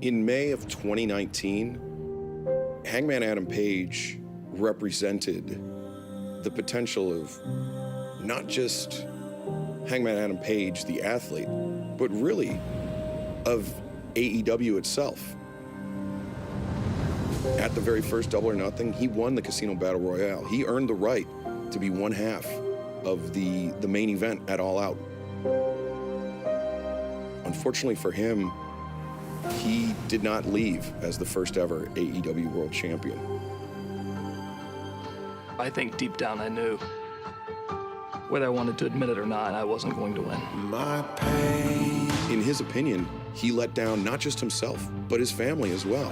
In May of 2019, Hangman Adam Page represented the potential of not just Hangman Adam Page, the athlete, but really of AEW itself. At the very first Double or Nothing, he won the Casino Battle Royale. He earned the right to be one half of the main event at All Out. Unfortunately for him, he did not leave as the first ever AEW World Champion. I think deep down I knew, whether I wanted to admit it or not, I wasn't going to win. My pain. In his opinion, he let down not just himself, but his family as well.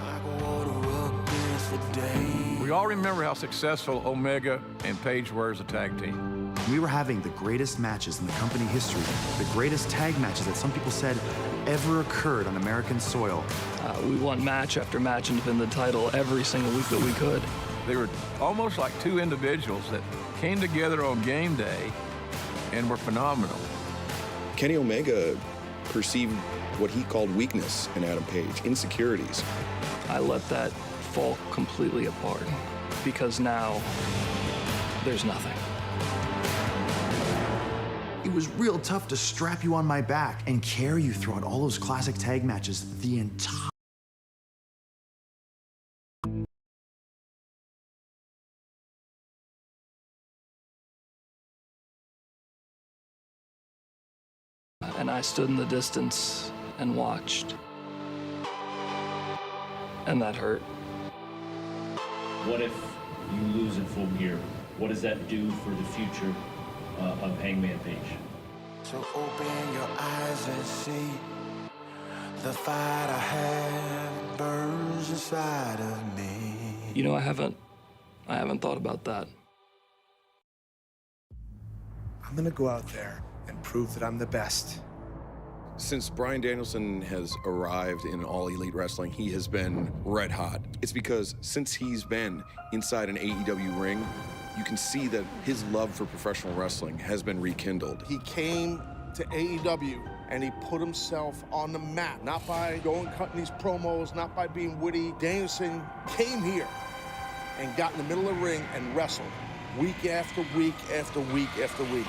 We all remember how successful Omega and Page were as a tag team. We were having the greatest matches in the company history, the greatest tag matches that some people said ever occurred on American soil. We won match after match and defended the title every single week that we could. They were almost like two individuals that came together on game day and were phenomenal. Kenny Omega perceived what he called weakness in Adam Page, insecurities. I let that fall completely apart because now there's nothing. It was real tough to strap you on my back and carry you throughout all those classic tag matches the entire. And I stood in the distance and watched. And that hurt. What if you lose in Full Gear? What does that do for the future of Hangman Page? So open your eyes and see the fight I have burns inside of me. You know, I haven't thought about that. I'm gonna go out there and prove that I'm the best. Since Bryan Danielson has arrived in All Elite Wrestling, he has been red hot. It's because since he's been inside an AEW ring, you can see that his love for professional wrestling has been rekindled. He came to AEW and he put himself on the map, not by going cutting these promos, not by being witty. Danielson came here and got in the middle of the ring and wrestled week after week after week after week.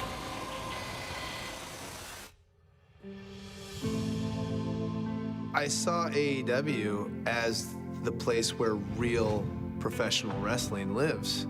I saw AEW as the place where real professional wrestling lives.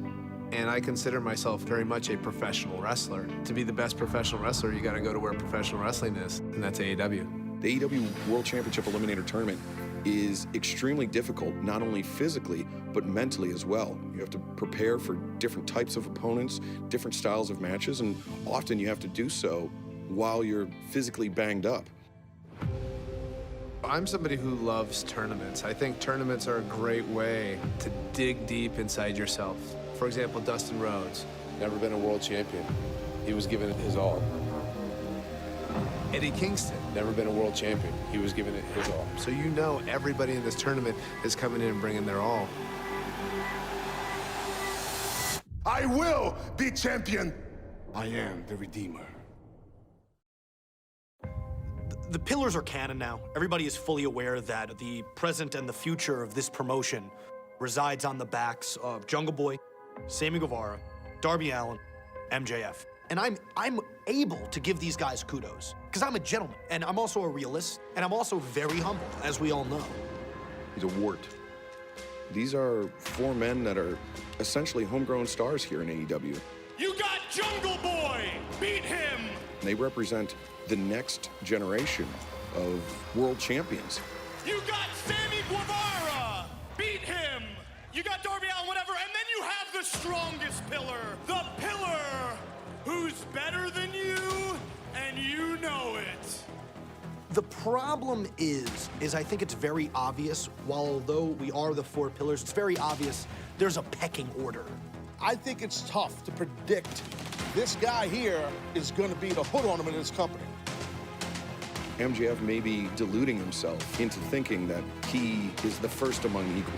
And I consider myself very much a professional wrestler. To be the best professional wrestler, you gotta go to where professional wrestling is, and that's AEW. The AEW World Championship Eliminator Tournament is extremely difficult, not only physically, but mentally as well. You have to prepare for different types of opponents, different styles of matches, and often you have to do so while you're physically banged up. I'm somebody who loves tournaments. I think tournaments are a great way to dig deep inside yourself. For example, Dustin Rhodes. Never been a world champion. He was giving it his all. Eddie Kingston. Never been a world champion. He was giving it his all. So you know everybody in this tournament is coming in and bringing their all. I will be champion. I am the Redeemer. The pillars are canon now. Everybody is fully aware that the present and the future of this promotion resides on the backs of Jungle Boy, Sammy Guevara, Darby Allin, MJF. And I'm able to give these guys kudos because I'm a gentleman and I'm also a realist and I'm also very humble, as we all know. He's a wart. These are four men that are essentially homegrown stars here in AEW. You got Jungle Boy! Beat him! And they represent the next generation of world champions. You got Sammy Guevara! Beat him! You got Darby Allin, whatever, and then you have the strongest pillar. The pillar who's better than you, and you know it. The problem is I think it's very obvious, while although we are the four pillars, it's very obvious there's a pecking order. I think it's tough to predict this guy here is going to be the hood ornament in this company. MJF may be deluding himself into thinking that he is the first among equal.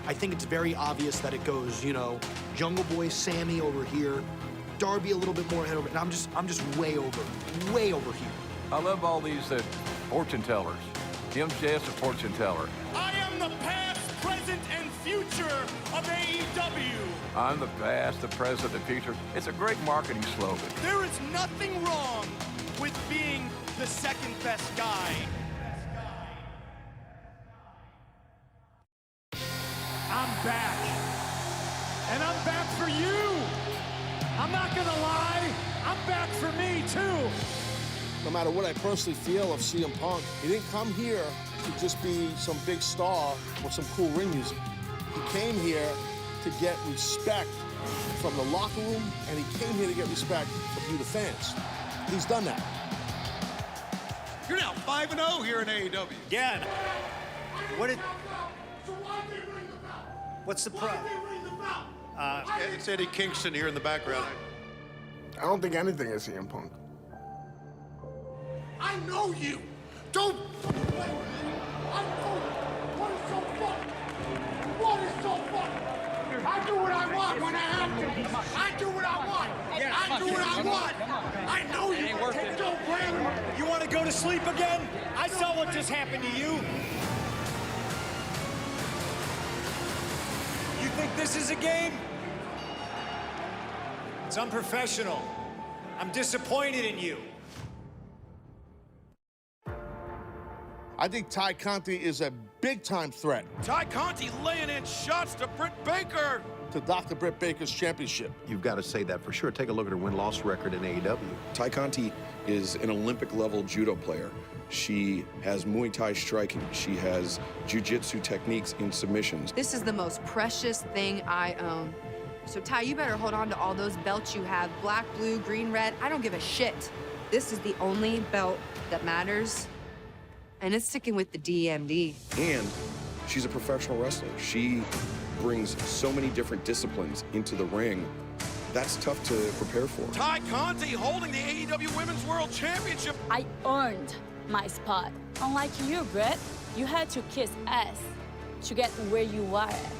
I think it's very obvious that it goes, you know, Jungle Boy, Sammy over here, Darby a little bit more ahead over, and I'm just way over here. I love all these fortune tellers. MJF's a fortune teller. I future of AEW. I'm the past, the present, the future. It's a great marketing slogan. There is nothing wrong with being the second best guy. I'm back. And I'm back for you. I'm not gonna lie, I'm back for me too. No matter what I personally feel of CM Punk, he didn't come here to just be some big star with some cool ring music. He came here to get respect from the locker room, and he came here to get respect from you, the fans. He's done that. You're now 5-0 here in AEW. Yeah. What's the problem? It's Eddie Kingston here in the background. I don't think anything is CM Punk. I know you. Don't. I know. What is so fun? What is so fun? I do what I want when I have to. I do what I want. I do what I want. I know you. Don't blame. You want to go to sleep again? I saw what just happened to you. You think this is a game? It's unprofessional. I'm disappointed in you. I think Ty Conti is a big-time threat Ty Conti laying in shots to Britt Baker. to Dr. Britt Baker's championship. You've got to say that for sure. Take a look at her win-loss record in AEW. Ty Conti is an Olympic-level judo player. She has Muay Thai striking. She has jiu-jitsu techniques in submissions. This is the most precious thing I own. So Ty, you better hold on to all those belts you have. Black, blue, green, red, I don't give a shit. This is the only belt that matters, and it's sticking with the DMD. And she's a professional wrestler. She brings so many different disciplines into the ring. That's tough to prepare for. Ty Conti holding the AEW Women's World Championship. I earned my spot. Unlike you, Brett, you had to kiss ass to get where you are at.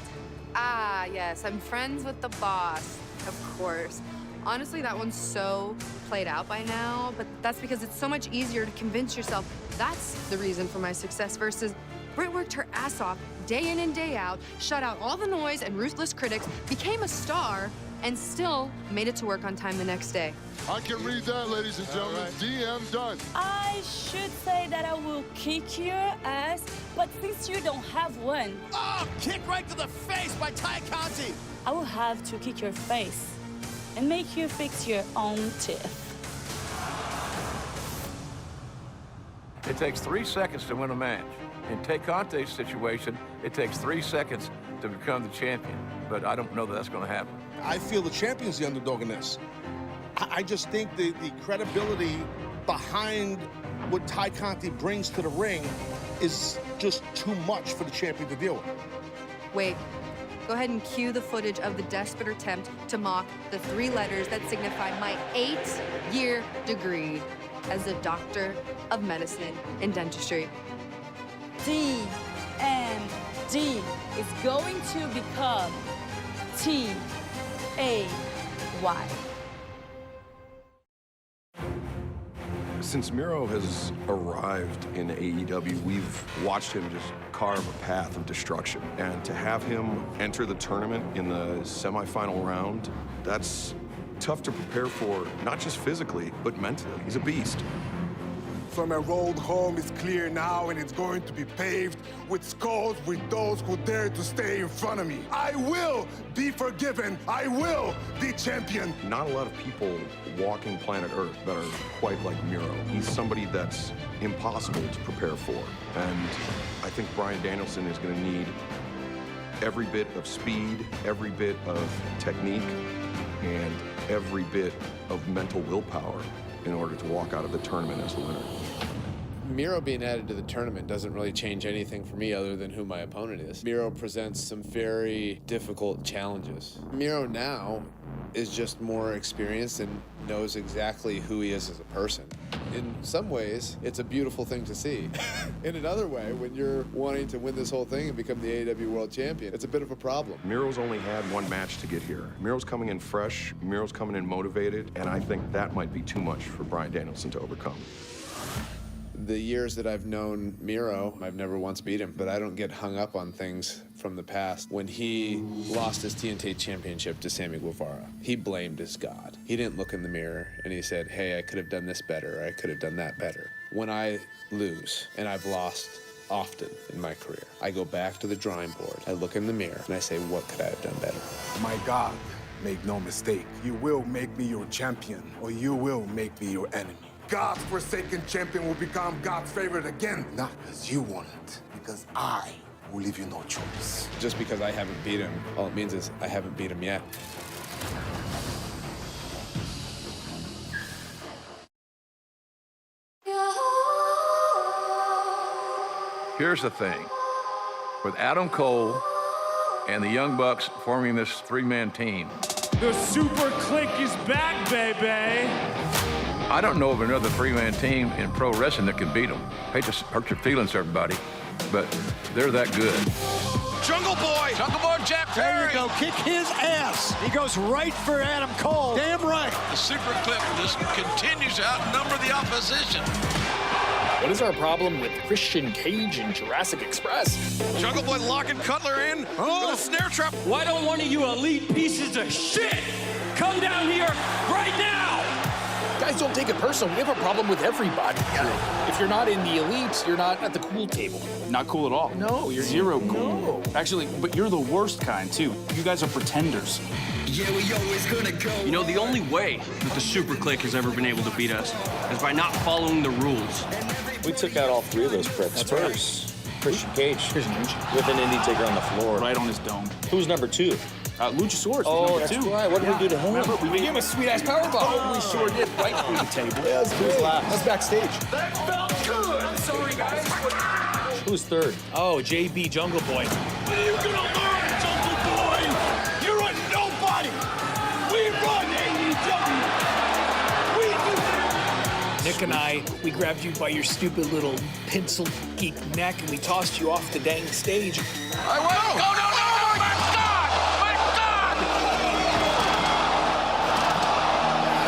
Ah, yes, I'm friends with the boss, of course. Honestly, that one's so played out by now, but that's because it's so much easier to convince yourself that's the reason for my success versus Britt worked her ass off day in and day out, shut out all the noise and ruthless critics, became a star, and still made it to work on time the next day. I can read that, ladies and gentlemen. Right. DM done. I should say that I will kick your ass, but since you don't have one... Oh, kick right to the face by Ty Conti. I will have to kick your face and make you fix your own teeth. It takes 3 seconds to win a match. In Tay Conte's situation, it takes 3 seconds to become the champion, but I don't know that that's going to happen. I feel the champion's the underdog in this. I just think the credibility behind what Ty Conti brings to the ring is just too much for the champion to deal with. Wait, go ahead and cue the footage of the desperate attempt to mock the 3 letters that signify my 8-year degree as a doctor of medicine and dentistry. DMD is going to become TAY. Since Miro has arrived in AEW, we've watched him just carve a path of destruction. And to have him enter the tournament in the semifinal round, that's tough to prepare for, not just physically, but mentally. He's a beast. So my road home is clear now, and it's going to be paved with skulls with those who dare to stay in front of me. I will be forgiven. I will be champion. Not a lot of people walking planet Earth that are quite like Miro. He's somebody that's impossible to prepare for. And I think Bryan Danielson is going to need every bit of speed, every bit of technique, and every bit of mental willpower in order to walk out of the tournament as a winner. Miro being added to the tournament doesn't really change anything for me other than who my opponent is. Miro presents some very difficult challenges. Miro now is just more experienced and knows exactly who he is as a person. In some ways, it's a beautiful thing to see. In another way, when you're wanting to win this whole thing and become the AEW World Champion, it's a bit of a problem. Miro's only had 1 match to get here. Miro's coming in fresh, Miro's coming in motivated, and I think that might be too much for Bryan Danielson to overcome. The years that I've known Miro, I've never once beat him, but I don't get hung up on things from the past. When he lost his TNT championship to Sammy Guevara, he blamed his God. He didn't look in the mirror and he said, hey, I could have done this better, or I could have done that better. When I lose, and I've lost often in my career, I go back to the drawing board, I look in the mirror, and I say, what could I have done better? My God, make no mistake. You will make me your champion, or you will make me your enemy. God's forsaken champion will become God's favorite again. Not because you want it, because I will leave you no choice. Just because I haven't beat him, all it means is I haven't beat him yet. Here's the thing. With Adam Cole and the Young Bucks forming this three-man team, The Super Click is back, baby. I don't know of another three-man team in pro wrestling that can beat them. Hate to hurt your feelings, everybody, but they're that good. Jungle Boy! Jungle Boy Jack Perry. There you go. Kick his ass. He goes right for Adam Cole. Damn right. The Super Click just continues to outnumber the opposition. What is our problem with Christian Cage and Jurassic Express? Jungle Boy locking Cutler in with a snare trap. Why don't one of you elite pieces of shit come down here right now? Guys, don't take it personal. We have a problem with everybody. If you're not in the elites, you're not at the cool table. Not cool at all. No, you're zero cool. Actually, but you're the worst kind, too. You guys are pretenders. Yeah, we always gonna go. You know, the only way that the Super Click has ever been able to beat us is by not following the rules. We took out all three of those pricks first. Christian Cage. With an indie ticker on the floor. Right on his dome. Who's number two? Luchasaurus. Oh, that's right. What did we do to him? Remember, we gave him a sweet-ass powerbomb. Oh, we sure did. Right through the table. Yeah, who's last? That's backstage. That felt good. I'm sorry, guys. Who's third? Oh, JB Jungle Boy. When are you gonna learn, Jungle Boy? You're a nobody. We run AEW. We do. Nick and I, we grabbed you by your stupid little pencil geek neck and we tossed you off the dang stage. I went. No, no, no! My God! My God!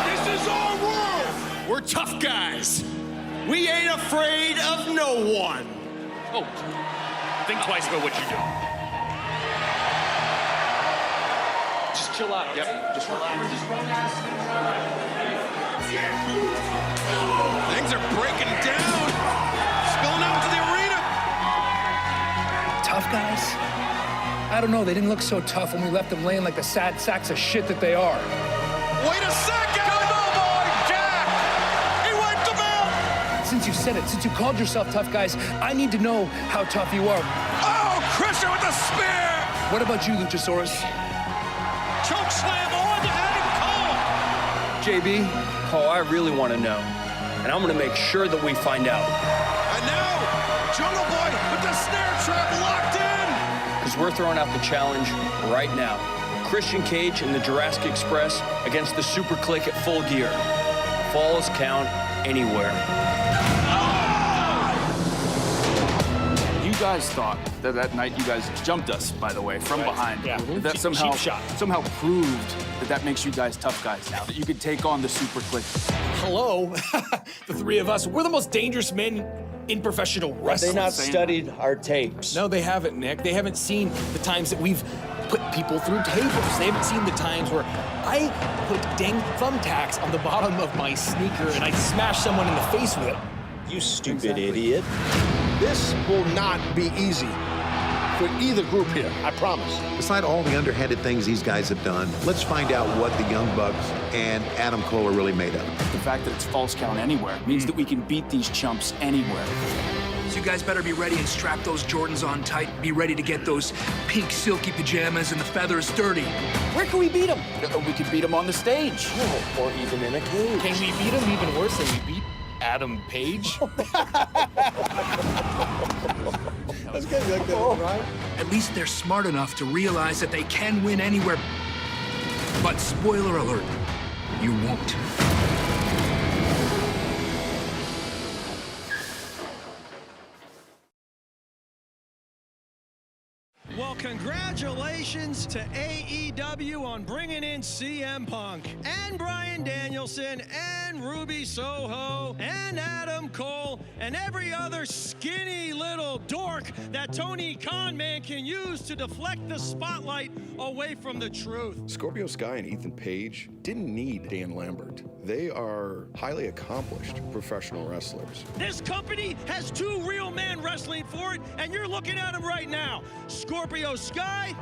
This is our world. We're tough guys. We ain't afraid of no one. Oh, think twice about what you're doing. Just chill out. Yep, just relax. Things are breaking down. Spilling out into the arena. Tough guys? I don't know, they didn't look so tough when we left them laying like the sad sacks of shit that they are. Wait a second! Come on, boy, Jack! He wiped them out! Since you said it, since you called yourself tough guys, I need to know how tough you are. Oh, Christian with the spear! What about you, Luchasaurus? Choke slam on to Adam Cole! JB, Cole, I really want to know. And I'm going to make sure that we find out. And now, Jungle Boy with the snare trap locked in! Because we're throwing out the challenge right now. Christian Cage and the Jurassic Express against the Super Click at Full Gear. Falls count anywhere. You guys thought that that night you guys jumped us, by the way, from behind. Yeah. That somehow proved that makes you guys tough guys now, that you could take on the Super Click. Hello, the three of us, we're the most dangerous men in professional wrestling. They not studied our tapes. No, they haven't, Nick. They haven't seen the times that we've put people through tables. They haven't seen the times where I put dang thumbtacks on the bottom of my sneaker and I smashed someone in the face with it. You stupid idiot. This will not be easy for either group here, I promise. Beside all the underhanded things these guys have done, let's find out what the Young Bucks and Adam Cole are really made of. The fact that it's false count anywhere means that we can beat these chumps anywhere. So you guys better be ready and strap those Jordans on tight. Be ready to get those pink silky pajamas and the feathers dirty. Where can we beat them? We could beat them on the stage. Oh, or even in a cage. Can we beat them even worse than we beat Adam Page? That's good. You like that, right? At least they're smart enough to realize that they can win anywhere. But spoiler alert, you won't. all, congratulations to AEW on bringing in CM Punk and Bryan Danielson and Ruby Soho and Adam Cole and every other skinny little dork that Tony Khan man can use to deflect the spotlight away from the truth. Scorpio Sky and Ethan Page didn't need Dan Lambert. They are highly accomplished professional wrestlers. This company has two real men wrestling for it, and you're looking at them right now. Scorpio Sky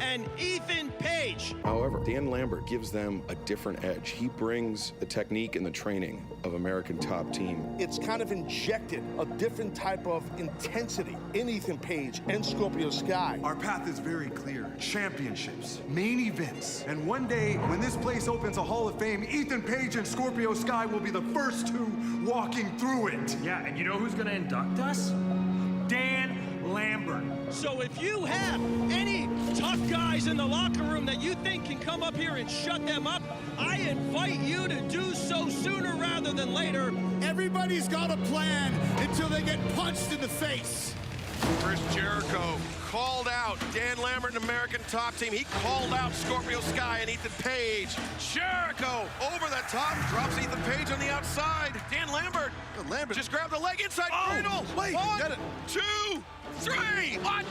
and Ethan Page. However, Dan Lambert gives them a different edge. He brings the technique and the training of American Top Team. It's kind of injected a different type of intensity in Ethan Page and Scorpio Sky. Our path is very clear. Championships, main events, and one day when this place opens a Hall of Fame, Ethan Page and Scorpio Sky will be the first two walking through it. Yeah, and you know who's gonna induct us? Dan Lambert. So if you have any tough guys in the locker room that you think can come up here and shut them up, I invite you to do so sooner rather than later. Everybody's got a plan until they get punched in the face. Chris Jericho called out Dan Lambert and American Top Team. He called out Scorpio Sky and Ethan Page. Jericho over the top, drops Ethan Page on the outside. Dan Lambert just grabbed the leg inside cradle. Wait, 1, 2, 3. What?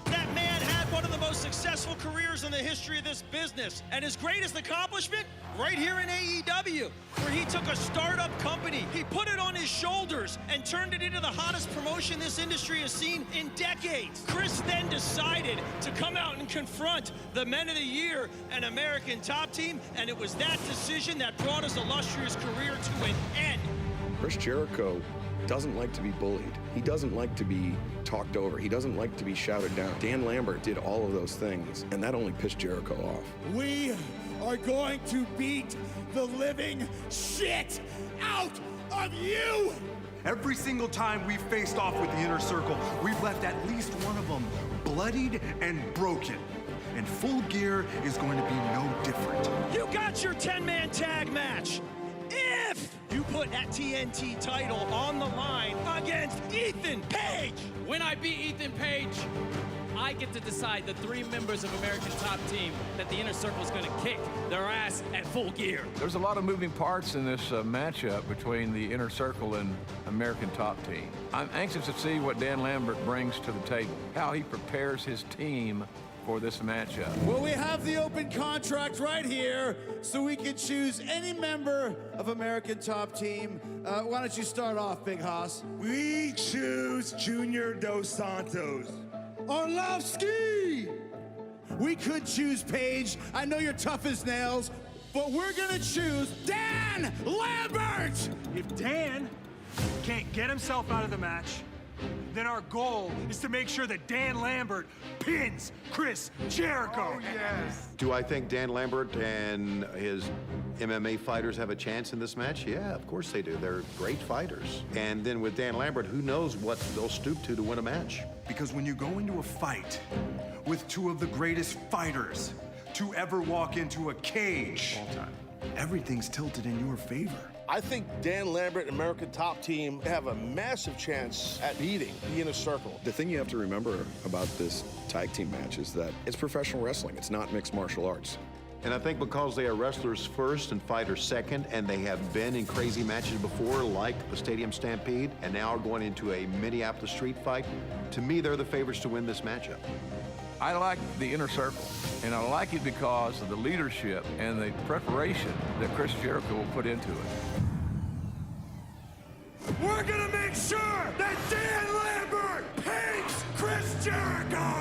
That man had one of the most successful careers in the history of this business. And his greatest accomplishment, right here in AEW, where he took a startup company, he put it on his shoulders and turned it into the hottest promotion this industry has seen in decades. Chris then decided to come out and confront the Men of the Year and American Top Team, and it was that decision that brought his illustrious career to an end. Chris Jericho doesn't like to be bullied. He doesn't like to be talked over. He doesn't like to be shouted down. Dan Lambert did all of those things, and that only pissed Jericho off. We are going to beat the living shit out of you! Every single time we've faced off with the Inner Circle, we've left at least one of them bloodied and broken. And Full Gear is going to be no different. You got your 10-man tag match. If you put that TNT title on the line against Ethan Page. When I beat Ethan Page, I get to decide the 3 members of American Top Team that the Inner Circle is going to kick their ass at Full Gear. There's a lot of moving parts in this matchup between the Inner Circle and American Top Team. I'm anxious to see what Dan Lambert brings to the table, how he prepares his team for this matchup. Well, we have the open contract right here, so we can choose any member of American Top Team. Why don't you start off, Big Hoss? We choose Junior Dos Santos. Orlovsky! We could choose Paige. I know you're tough as nails, but we're gonna choose Dan Lambert! If Dan can't get himself out of the match, then our goal is to make sure that Dan Lambert pins Chris Jericho. Oh, yes. Do I think Dan Lambert and his MMA fighters have a chance in this match? Yeah, of course they do. They're great fighters. And then with Dan Lambert, who knows what they'll stoop to win a match? Because when you go into a fight with two of the greatest fighters to ever walk into a cage, all time, everything's tilted in your favor. I think Dan Lambert and American Top Team have a massive chance at beating the Inner Circle. The thing you have to remember about this tag team match is that it's professional wrestling. It's not mixed martial arts. And I think because they are wrestlers first and fighters second, and they have been in crazy matches before, like the Stadium Stampede, and now are going into a Minneapolis street fight, to me, they're the favorites to win this matchup. I like the Inner Circle, and I like it because of the leadership and the preparation that Chris Jericho will put into it. We're gonna make sure that Dan Lambert hates Chris Jericho!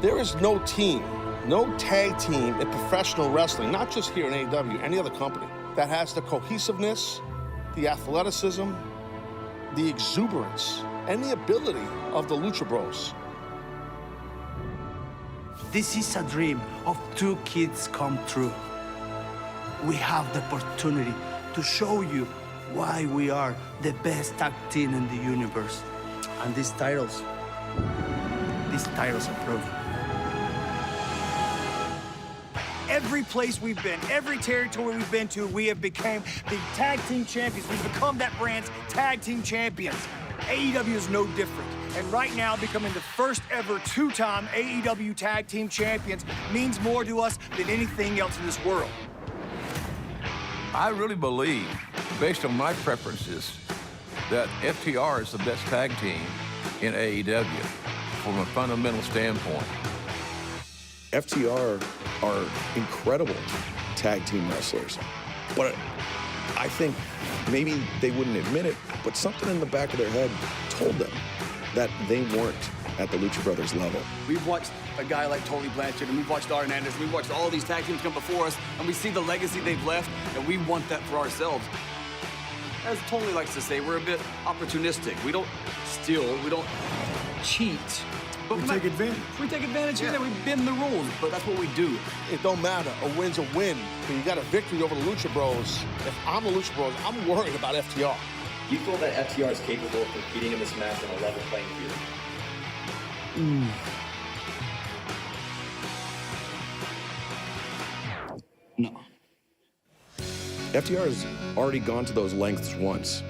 There is no team, no tag team in professional wrestling, not just here in AEW, any other company, that has the cohesiveness, the athleticism, the exuberance, and the ability of the Lucha Bros. This is a dream of 2 kids come true. We have the opportunity to show you why we are the best tag team in the universe. And these titles are proven. every place we've been, every territory we've been to, we have become the tag team champions. We've become that brand's tag team champions. AEW is no different. And right now, becoming the first ever two-time AEW tag team champions means more to us than anything else in this world. I really believe, based on my preferences, that FTR is the best tag team in AEW from a fundamental standpoint. FTR are incredible tag team wrestlers, but I think maybe they wouldn't admit it, but something in the back of their head told them that they weren't at the Lucha Brothers level. We've watched a guy like Tully Blanchard, and we've watched Arn Anderson, we've watched all these tag teams come before us, and we see the legacy they've left, and we want that for ourselves. As Tully likes to say, we're a bit opportunistic. We don't steal, we don't cheat. But we take advantage. We take advantage here, we bend the rules, but that's what we do. It don't matter. A win's a win. When you got a victory over the Lucha Bros, if I'm the Lucha Bros, I'm worried about FTR. Do you feel that FTR is capable of competing in this match on a level playing field? No. FTR has already gone to those lengths once.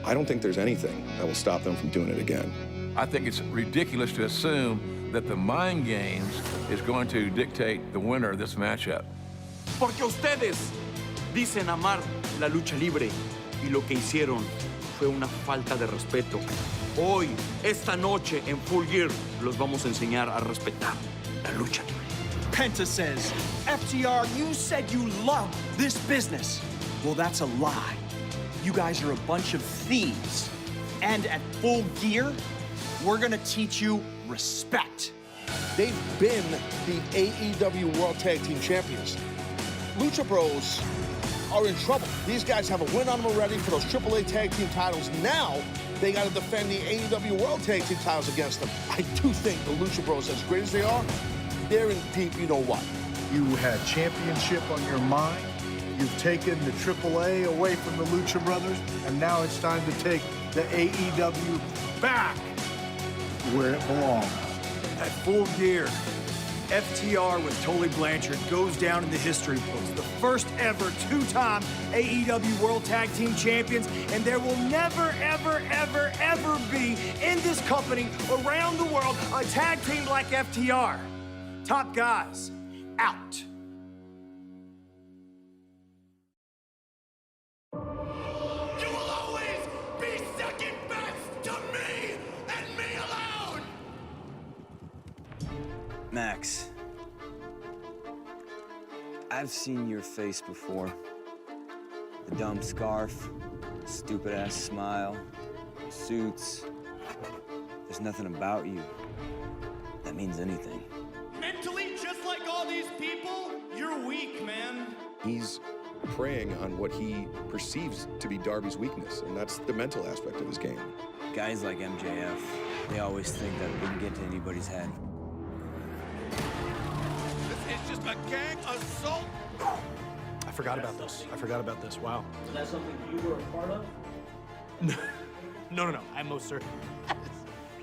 I don't think there's anything that will stop them from doing it again. I think it's ridiculous to assume that the mind games is going to dictate the winner of this matchup. Porque ustedes dicen amar la lucha libre y lo que hicieron fue una falta de respeto. Hoy, esta noche, en Full Gear, los vamos a enseñar a respetar la lucha libre. Penta says, FTR, you said you love this business. Well, that's a lie. You guys are a bunch of thieves. And at Full Gear, we're gonna teach you respect. They've been the AEW World Tag Team Champions. Lucha Bros are in trouble. These guys have a win on them already for those AAA Tag Team titles. Now, they gotta defend the AEW World Tag Team titles against them. I do think the Lucha Bros, as great as they are, they're in deep you-know-what. You had championship on your mind. You've taken the AAA away from the Lucha Brothers, and now it's time to take the AEW back where it belongs. At Full Gear, FTR with Tully Blanchard goes down in the history books. The first ever two-time AEW World Tag Team Champions, and there will never, ever, ever, ever be in this company around the world a tag team like FTR. Top guys, out. You will always be second best to me and me alone! Max, I've seen your face before. The dumb scarf, stupid-ass smile, suits. There's nothing about you that means anything. Mentally, just like all these people, you're weak, man. He's preying on what he perceives to be Darby's weakness, and that's the mental aspect of his game. Guys like MJF, they always think that it didn't get to anybody's head. This is just a gang assault. I forgot about this. Wow. Is that something you were a part of? No. I'm most certain.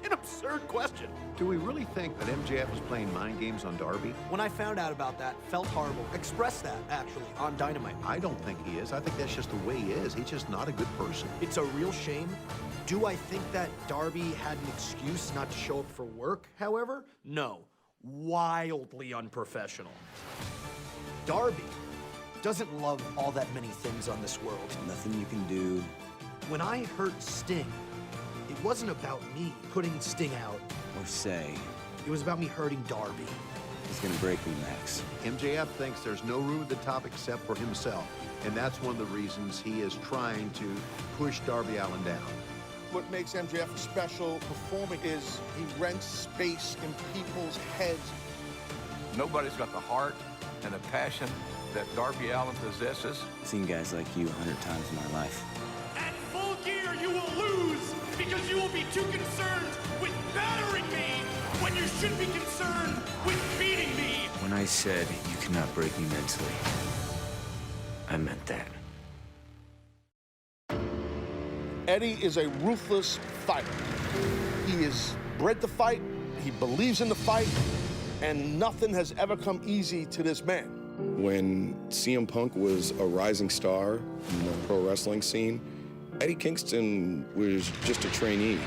An absurd question. Do we really think that MJF was playing mind games on Darby? When I found out about that, felt horrible. Expressed that, actually, on Dynamite. I don't think he is. I think that's just the way he is. He's just not a good person. It's a real shame. Do I think that Darby had an excuse not to show up for work, however? No. Wildly unprofessional. Darby doesn't love all that many things on this world. Nothing you can do. When I hurt Sting, it wasn't about me putting Sting out. Or say. It was about me hurting Darby. It's gonna break me, Max. MJF thinks there's no room at the top except for himself. And that's one of the reasons he is trying to push Darby Allin down. What makes MJF a special performer is he rents space in people's heads. Nobody's got the heart and the passion that Darby Allin possesses. I've seen guys like you 100 times in my life. At Full Gear, you will lose because you will be too concerned with battering me when you should be concerned with beating me. When I said you cannot break me mentally, I meant that. Eddie is a ruthless fighter. He is bred to fight, he believes in the fight, and nothing has ever come easy to this man. When CM Punk was a rising star in the pro wrestling scene, Eddie Kingston was just a trainee.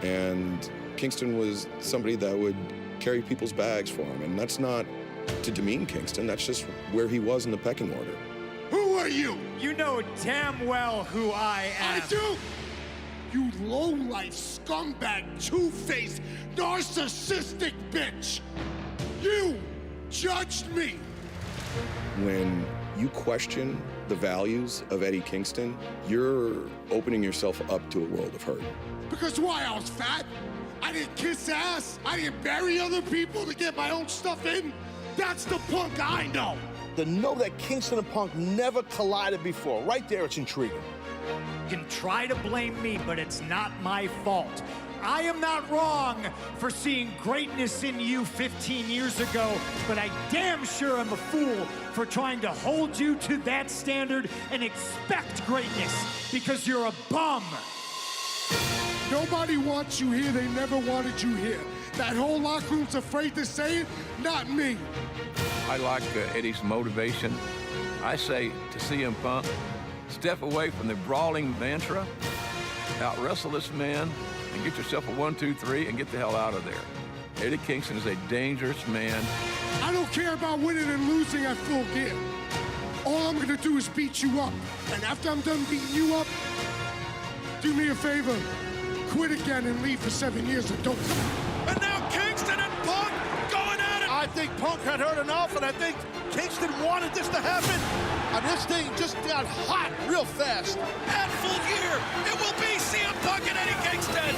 And Kingston was somebody that would carry people's bags for him. And that's not to demean Kingston, that's just where he was in the pecking order. Who are you? You know damn well who I am. I do? You low-life, scumbag, two-faced, narcissistic bitch! You judged me! When you question the values of Eddie Kingston, you're opening yourself up to a world of hurt. Because why? I was fat? I didn't kiss ass? I didn't bury other people to get my own stuff in? That's the Punk I know! To know that Kingston and Punk never collided before, right there, it's intriguing. You can try to blame me, but it's not my fault. I am not wrong for seeing greatness in you 15 years ago, but I damn sure am a fool for trying to hold you to that standard and expect greatness because you're a bum. Nobody wants you here. They never wanted you here. That whole locker room's afraid to say it, not me. I like Eddie's motivation. I say to CM Punk, step away from the brawling mantra, out-wrestle this man, and get yourself a 1, 2, 3, and get the hell out of there. Eddie Kingston is a dangerous man. I don't care about winning and losing at Full Gear. All I'm gonna do is beat you up. And after I'm done beating you up, do me a favor, quit again and leave for 7 years and don't come. And now Kingston and Punk going at it! I think Punk had heard enough, and I think Kingston wanted this to happen. And this thing just got hot real fast. At Full Gear, it will be CM Punk and Eddie Kingston!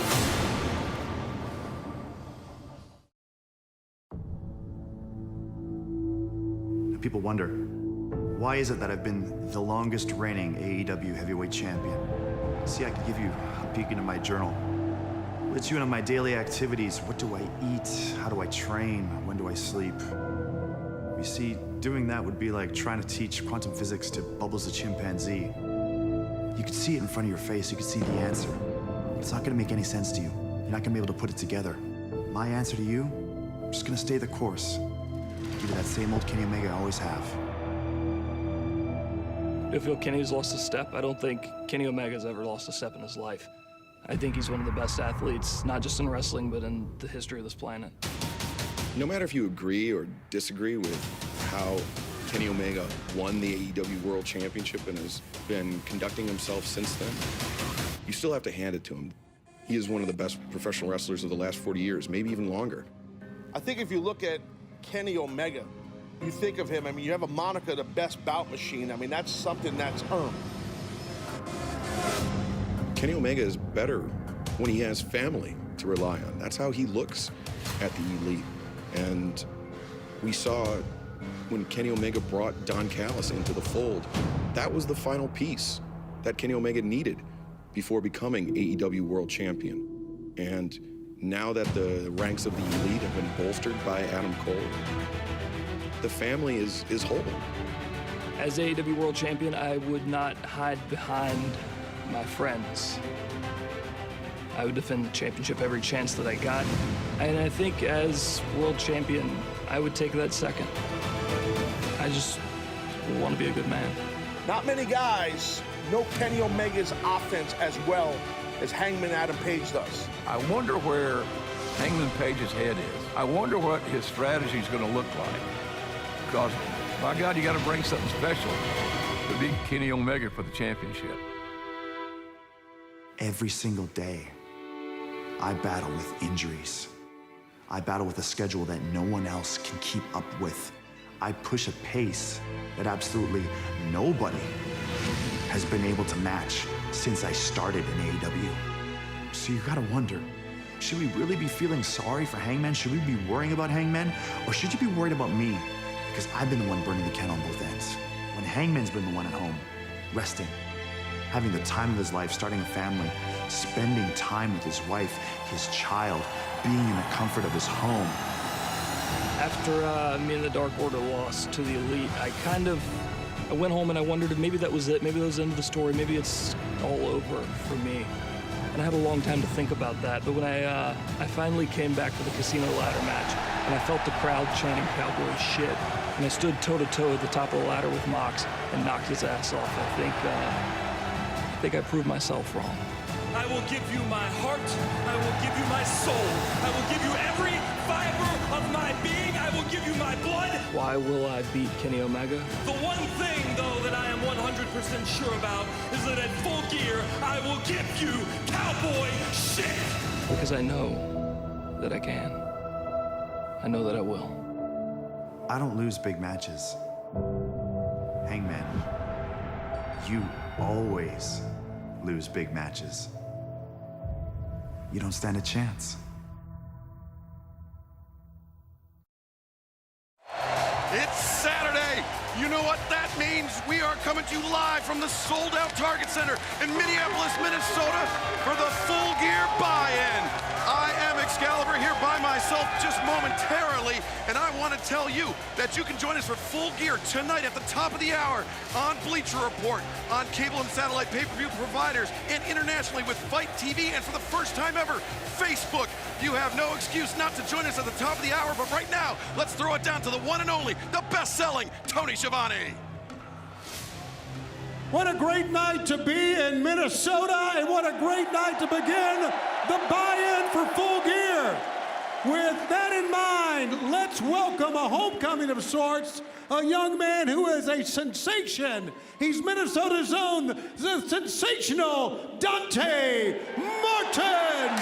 People wonder, why is it that I've been the longest reigning AEW heavyweight champion? See, I could give you a peek into my journal. Let's you into my daily activities. What do I eat? How do I train? When do I sleep? You see, doing that would be like trying to teach quantum physics to Bubbles the chimpanzee. You could see it in front of your face. You could see the answer. It's not gonna make any sense to you. You're not gonna be able to put it together. My answer to you, I'm just gonna stay the course. Give you that same old Kenny Omega I always have. I feel Kenny's lost a step. I don't think Kenny Omega's ever lost a step in his life. I think he's one of the best athletes, not just in wrestling, but in the history of this planet. No matter if you agree or disagree with how Kenny Omega won the AEW World Championship and has been conducting himself since then, you still have to hand it to him. He is one of the best professional wrestlers of the last 40 years, maybe even longer. I think if you look at Kenny Omega, you think of him, I mean, you have a moniker, the best bout machine. I mean, that's something that's earned. Kenny Omega is better when he has family to rely on. That's how he looks at the elite. And we saw when Kenny Omega brought Don Callis into the fold, that was the final piece that Kenny Omega needed before becoming AEW World Champion. And now that the ranks of the elite have been bolstered by Adam Cole, the family is whole. As AEW World Champion, I would not hide behind my friends. I would defend the championship every chance that I got. And I think as World Champion, I would take that second. I just want to be a good man. Not many guys know Kenny Omega's offense as well as Hangman Adam Page does. I wonder where Hangman Page's head is. I wonder what his strategy is going to look like. Because, my God, you got to bring something special to beat Kenny Omega for the championship. Every single day, I battle with injuries. I battle with a schedule that no one else can keep up with. I push a pace that absolutely nobody has been able to match since I started in AEW. So you gotta wonder, should we really be feeling sorry for Hangman? Should we be worrying about Hangman? Or should you be worried about me? Because I've been the one burning the candle on both ends. When Hangman's been the one at home, resting, having the time of his life, starting a family, spending time with his wife, his child, being in the comfort of his home. After me and the Dark Order lost to the Elite, I went home and I wondered if maybe that was it. Maybe that was the end of the story. Maybe it's all over for me. And I had a long time to think about that. But when I finally came back for the Casino Ladder match, and I felt the crowd chanting cowboy shit. And I stood toe-to-toe at the top of the ladder with Mox and knocked his ass off. I think I proved myself wrong. I will give you my heart. I will give you my soul. I will give you every fiber of my being. I will give you my blood. Why will I beat Kenny Omega? The one thing, though, that I am 100% sure about is that at Full Gear, I will give you cowboy shit. Because I know that I can. I know that I will. I don't lose big matches. Hangman, you always lose big matches. You don't stand a chance. It's Saturday. You know what that means? We are coming to you live from the sold-out Target Center in Minneapolis, Minnesota for the Full Gear buy-in. I am Excalibur here by myself just momentarily, and I want to tell you that you can join us for Full Gear tonight at the top of the hour on Bleacher Report, on cable and satellite pay-per-view providers, and internationally with Fight TV, and for the first time ever, Facebook. You have no excuse not to join us at the top of the hour, but right now, let's throw it down to the one and only, the best-selling Tony Schiavone. What a great night to be in Minnesota, and what a great night to begin the buy-in for Full Gear. With that in mind, let's welcome a homecoming of sorts, a young man who is a sensation. He's Minnesota's own, the sensational Dante Martin.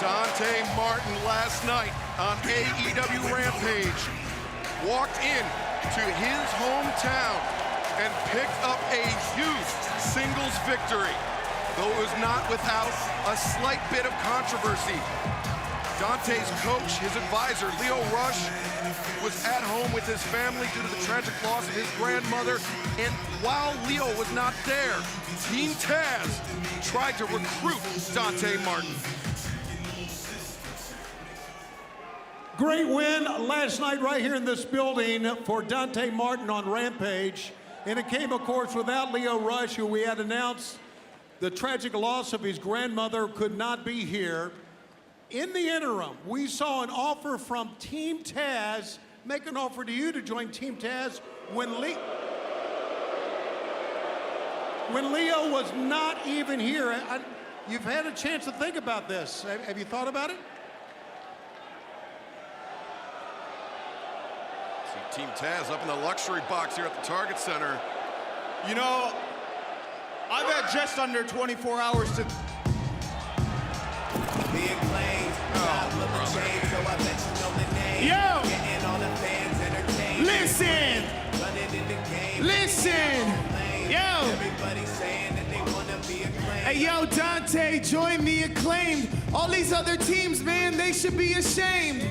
Dante Martin last night on AEW Rampage walked in to his hometown and picked up a huge singles victory, though it was not without a slight bit of controversy. Dante's coach, his advisor, Leo Rush, was at home with his family due to the tragic loss of his grandmother, and while Leo was not there, Team Taz tried to recruit Dante Martin. Great win last night right here in this building for Dante Martin on Rampage. And it came, of course, without Leo Rush, who we had announced the tragic loss of his grandmother could not be here. In the interim, we saw an offer from Team Taz, make an offer to you to join Team Taz when Leo was not even here. You've had a chance to think about this. Have you thought about it? Team Taz up in the luxury box here at the Target Center. You know, I've had just under 24 hours to... Yo! Listen! Listen! Yo! Hey, yo, Dante, join the Acclaimed. All these other teams, man, they should be ashamed.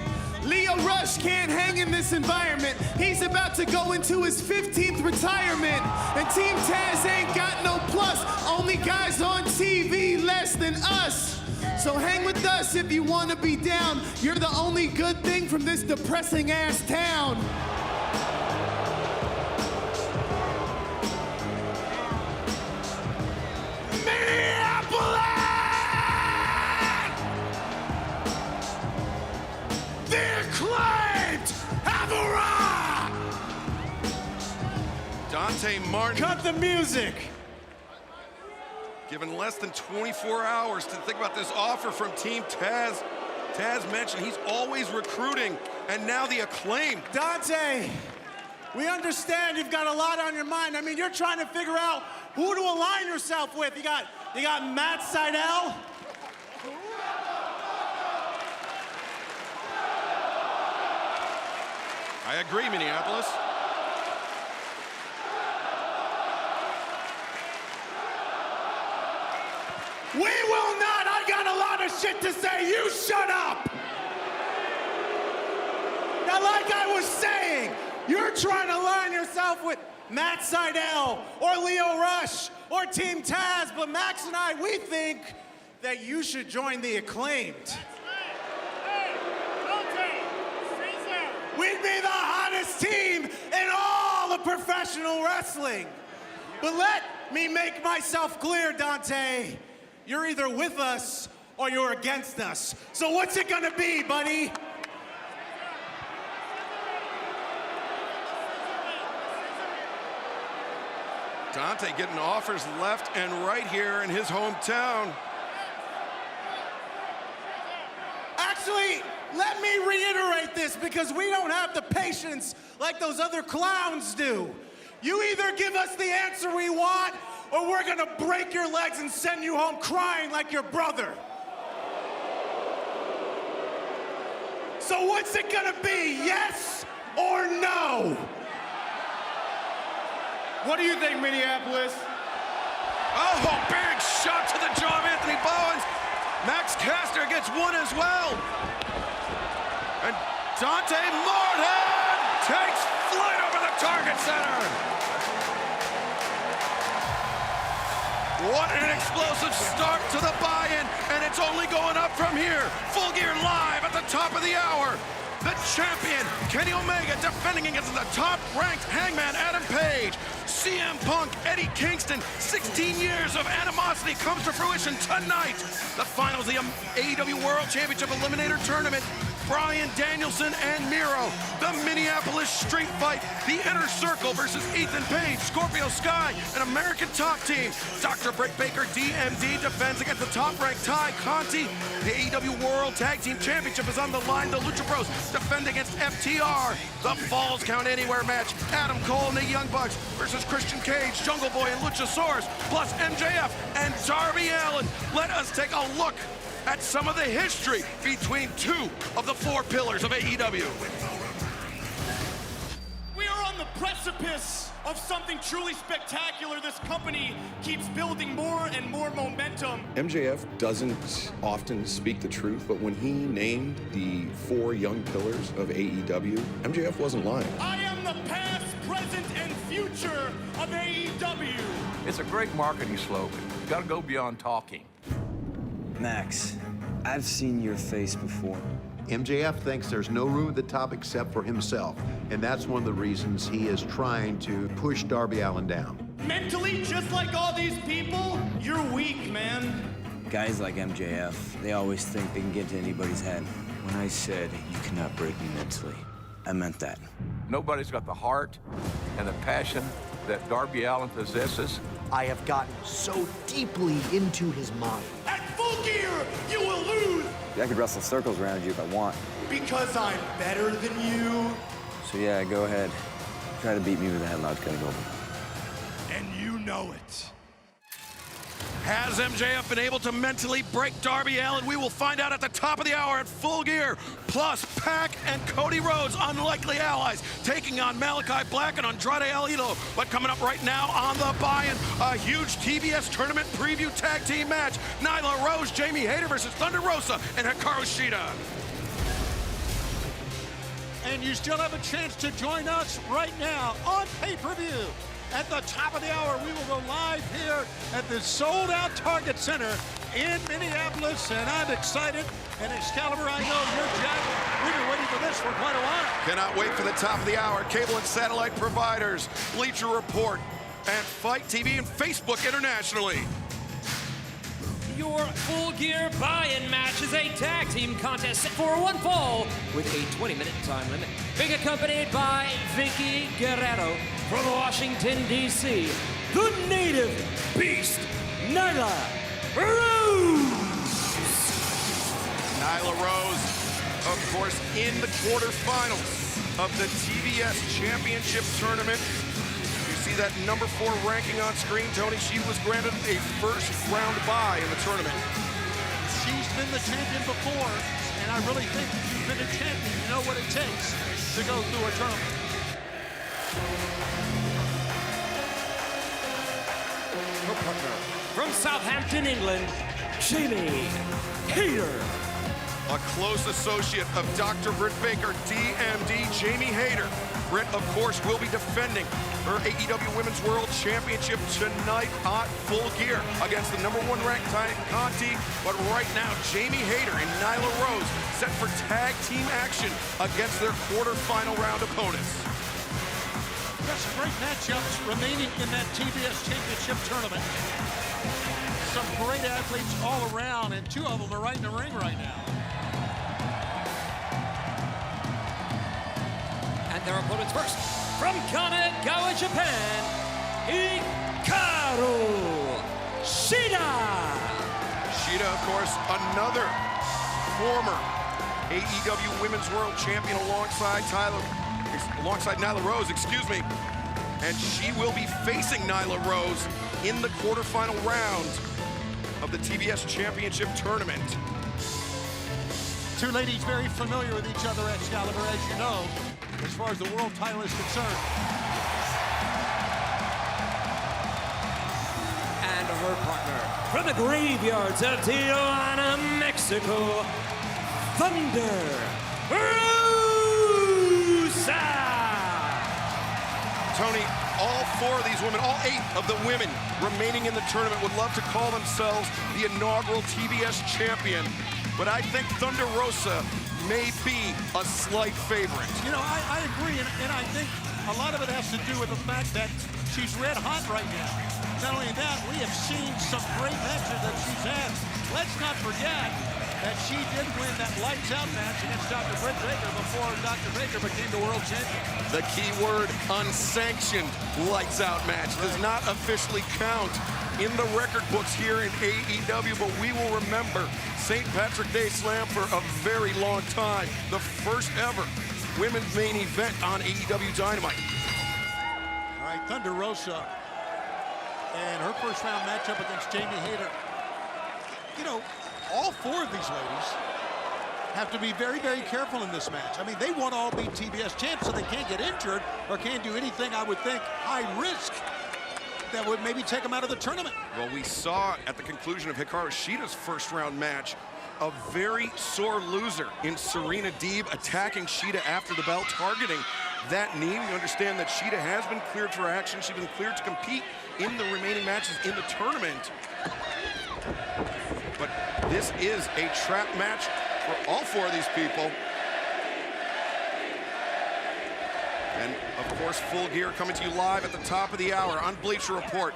Leo Rush can't hang in this environment. He's about to go into his 15th retirement. And Team Taz ain't got no plus. Only guys on TV less than us. So hang with us if you want to be down. You're the only good thing from this depressing ass town. Dante Martin. Cut the music. Given less than 24 hours to think about this offer from Team Taz. Taz mentioned he's always recruiting, and now the Acclaimed. Dante, we understand you've got a lot on your mind. I mean, you're trying to figure out who to align yourself with. You got Matt Sydal. I agree, Minneapolis. We will not. I got a lot of shit to say. You shut up. Now, like I was saying, you're trying to align yourself with Matt Sydal or Leo Rush or Team Taz, but Max and I, we think that you should join the Acclaimed. We'd be the hottest team in all of professional wrestling. But let me make myself clear, Dante. You're either with us or you're against us. So what's it gonna be, buddy? Dante getting offers left and right here in his hometown. Actually, let me reiterate this because we don't have the patience like those other clowns do. You either give us the answer we want, or we're gonna break your legs and send you home crying like your brother. So what's it gonna be, yes or no? What do you think, Minneapolis? Oh, big shot to the jaw of Anthony Bowens. Max Caster gets one as well. And Dante Martin takes flight over the target center. What an explosive start to the buy-in, and it's only going up from here. Full Gear live at the top of the hour. The champion, Kenny Omega, defending against the top-ranked Hangman Adam Page. CM Punk, Eddie Kingston, 16 years of animosity comes to fruition tonight. The finals of the AEW World Championship Eliminator Tournament. Bryan Danielson and Miro. The Minneapolis Street Fight. The Inner Circle versus Ethan Page, Scorpio Sky, an American Top Team. Dr. Britt Baker, DMD, defends against the top-ranked Ty Conti. The AEW World Tag Team Championship is on the line. The Lucha Bros defend against FTR. The Falls Count Anywhere match. Adam Cole and the Young Bucks versus Christian Cage, Jungle Boy, and Luchasaurus, plus MJF and Darby Allin. Let us take a look at some of the history between two of the four pillars of AEW. We are on the precipice of something truly spectacular. This company keeps building more and more momentum. MJF doesn't often speak the truth, but when he named the four young pillars of AEW, MJF wasn't lying. I am the past, present, and future of AEW. It's a great marketing slogan. You gotta go beyond talking. Max, I've seen your face before. MJF thinks there's no room at the top except for himself, and that's one of the reasons he is trying to push Darby Allin down. Mentally, just like all these people, you're weak, man. Guys like MJF, they always think they can get to anybody's head. When I said you cannot break me mentally, I meant that. Nobody's got the heart and the passion that Darby Allin possesses. I have gotten so deeply into his mind. At Full Gear, you will lose I could wrestle circles around you if I want. because I'm better than you. So yeah, go ahead. Try to beat me with a headlock cutting over. And you know it. Has MJF been able to mentally break Darby Allin? We will find out at the top of the hour at Full Gear. Plus, Pac and Cody Rhodes, unlikely allies, taking on Malachi Black and Andrade El Idolo. But coming up right now on the buy-in, a huge TBS tournament preview tag team match. Nyla Rose, Jamie Hayter versus Thunder Rosa and Hikaru Shida. And you still have a chance to join us right now on pay-per-view. At the top of the hour, we will go live here at the sold-out Target Center in Minneapolis, and I'm excited. And Excalibur, I know you're jacked. We've been waiting for this for quite a while. Cannot wait for the top of the hour. Cable and satellite providers, Bleacher Report, and Fight TV and Facebook internationally. Your Full Gear buy-in match is a tag team contest set for one fall with a 20-minute time limit. Being accompanied by Vicky Guerrero from Washington, D.C., the native beast, Nyla Rose. Nyla Rose, of course, in the quarterfinals of the TBS Championship Tournament. You see that number 4 ranking on screen, Tony. She was granted a first-round bye in the tournament. She's been the champion before, and I really think if you've been a champion, you know what it takes to go through a tournament. Her partner from Southampton, England, Jamie Hayter. A close associate of Dr. Britt Baker, DMD, Jamie Hayter. Britt, of course, will be defending her AEW Women's World Championship tonight at Full Gear against the number 1 ranked Ty Conti. But right now, Jamie Hayter and Nyla Rose set for tag team action against their quarterfinal round opponents. Got some great matchups remaining in that TBS Championship Tournament. some great athletes all around, and two of them are right in the ring right now. And their opponents first, from Kanagawa, Japan, Hikaru Shida. Shida, of course, another former AEW Women's World Champion alongside Nyla Rose, excuse me. And she will be facing Nyla Rose in the quarterfinal round of the TBS Championship Tournament. Two ladies very familiar with each other, Excalibur, as you know, as far as the world title is concerned. And her partner, from the graveyards of Tijuana, Mexico, Thunder Rosa. Tony, all four of these women, all 8 of the women remaining in the tournament would love to call themselves the inaugural TBS champion, but I think Thunder Rosa may be a slight favorite. You know, I agree, and I think a lot of it has to do with the fact that she's red hot right now. Not only that, we have seen some great matches that she's had. Let's not forget that she did win that lights-out match against Dr. Britt Baker before Dr. Baker became the world champion. The key word, unsanctioned lights-out match, does not officially count in the record books here in AEW, but we will remember St. Patrick Day Slam for a very long time. The first ever women's main event on AEW Dynamite. All right, Thunder Rosa and her first round matchup against Jamie Hayter. You know, all 4 of these ladies have to be very, very careful in this match. I mean, they want to all be TBS champs, so they can't get injured or can't do anything, I would think, high risk that would maybe take them out of the tournament. Well, we saw at the conclusion of Hikaru Shida's first round match a very sore loser in Serena Deeb attacking Shida after the bell, targeting that knee. We understand that Shida has been cleared for action. She's been cleared to compete in the remaining matches in the tournament. But this is a trap match for all 4 of these people. And, of course, Full Gear coming to you live at the top of the hour on Bleacher Report,